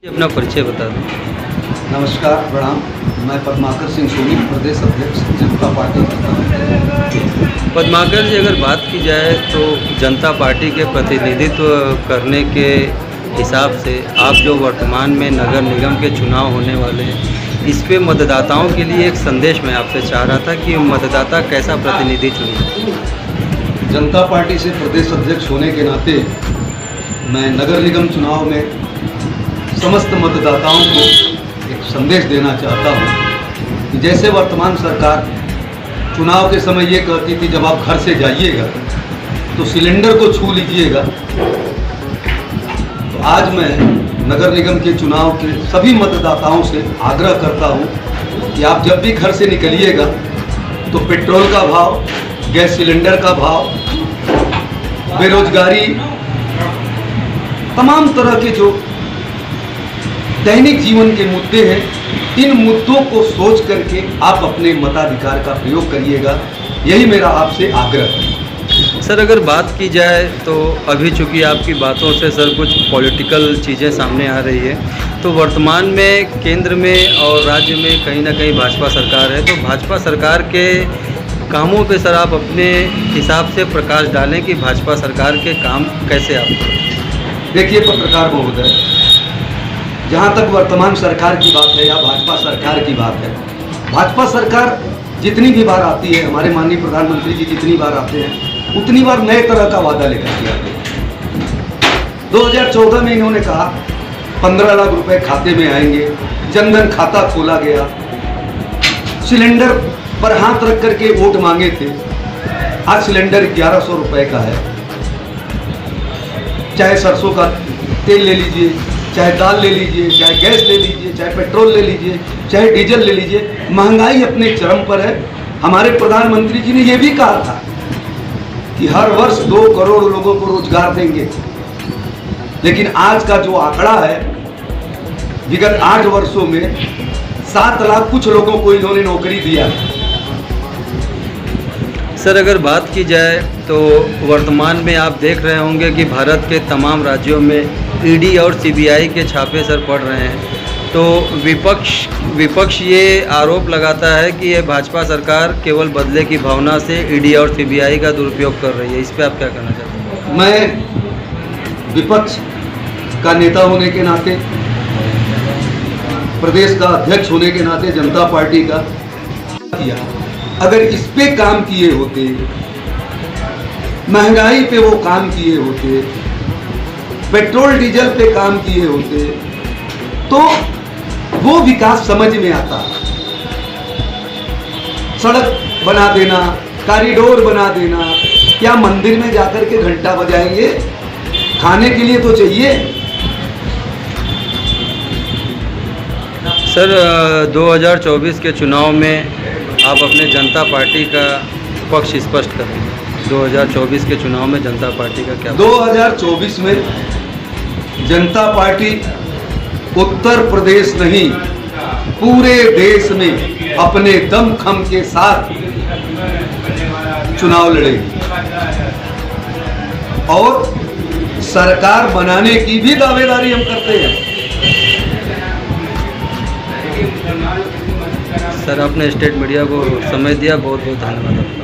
अपना परिचय बता दें। नमस्कार, प्रणाम। मैं पद्माकर सिंह सोनी, प्रदेश अध्यक्ष जनता पार्टी। पद्माकर जी, अगर बात की जाए तो जनता पार्टी के प्रतिनिधित्व करने के हिसाब से आप जो वर्तमान में नगर निगम के चुनाव होने वाले हैं, इस पे मतदाताओं के लिए एक संदेश मैं आपसे चाह रहा था कि मतदाता कैसा प्रतिनिधि चुने। जनता पार्टी से प्रदेश अध्यक्ष होने के नाते मैं नगर निगम चुनाव में समस्त मतदाताओं को एक संदेश देना चाहता हूँ कि जैसे वर्तमान सरकार चुनाव के समय ये कहती थी जब आप घर से जाइएगा तो सिलेंडर को छू लीजिएगा, तो आज मैं नगर निगम के चुनाव के सभी मतदाताओं से आग्रह करता हूँ कि आप जब भी घर से निकलिएगा तो पेट्रोल का भाव, गैस सिलेंडर का भाव, बेरोजगारी, तमाम तरह के जो दैनिक जीवन के मुद्दे हैं, इन मुद्दों को सोच करके आप अपने मताधिकार का प्रयोग करिएगा। यही मेरा आपसे आग्रह है। सर, अगर बात की जाए तो अभी चूँकि आपकी बातों से सर कुछ पॉलिटिकल चीज़ें सामने आ रही है, तो वर्तमान में केंद्र में और राज्य में कहीं ना कहीं भाजपा सरकार है, तो भाजपा सरकार के कामों पे सर आप अपने हिसाब से प्रकाश डालें कि भाजपा सरकार के काम कैसे आप। देखिए पत्रकार महोदय, जहाँ तक वर्तमान सरकार की बात है या भाजपा सरकार की बात है, भाजपा सरकार जितनी भी बार आती है, हमारे माननीय प्रधानमंत्री जी जितनी बार आते हैं उतनी बार नए तरह का वादा लेकर के आते हैं। 2014 में इन्होंने कहा 15 लाख रुपए खाते में आएंगे, जनधन खाता खोला गया, सिलेंडर पर हाथ रख करके वोट मांगे थे। आज सिलेंडर 1100 रुपए का है। चाहे सरसों का तेल ले लीजिए, चाहे दाल ले लीजिए, चाहे गैस ले लीजिए, चाहे पेट्रोल ले लीजिए, चाहे डीजल ले लीजिए, महंगाई अपने चरम पर है। हमारे प्रधानमंत्री जी ने यह भी कहा था कि हर वर्ष 2 करोड़ लोगों को रोजगार देंगे, लेकिन आज का जो आंकड़ा है, विगत 8 वर्षों में 7 लाख कुछ लोगों को इन्होंने नौकरी दिया। सर, अगर बात की जाए तो वर्तमान में आप देख रहे होंगे कि भारत के तमाम राज्यों में ईडी और सीबीआई के छापे सर पड़ रहे हैं, तो विपक्ष ये आरोप लगाता है कि ये भाजपा सरकार केवल बदले की भावना से ईडी और सीबीआई का दुरुपयोग कर रही है। इस पे आप क्या कहना चाहते हैं? मैं विपक्ष का नेता होने के नाते, प्रदेश का अध्यक्ष होने के नाते जनता पार्टी का किया, अगर इस पे काम किए होते, महंगाई पे वो काम किए होते, पेट्रोल डीजल पे काम किए होते, तो वो विकास समझ में आता। सड़क बना देना, कॉरिडोर बना देना, क्या मंदिर में जाकर के घंटा बजाएंगे? खाने के लिए तो चाहिए। सर, 2024 के चुनाव में आप अपने जनता पार्टी का पक्ष स्पष्ट करें। 2024 के चुनाव में जनता पार्टी का क्या? 2024 में जनता पार्टी उत्तर प्रदेश नहीं, पूरे देश में अपने दमखम के साथ चुनाव लड़ेगी और सरकार बनाने की भी दावेदारी हम करते हैं। सर, आपने स्टेट मीडिया को समय दिया, बहुत बहुत धन्यवाद।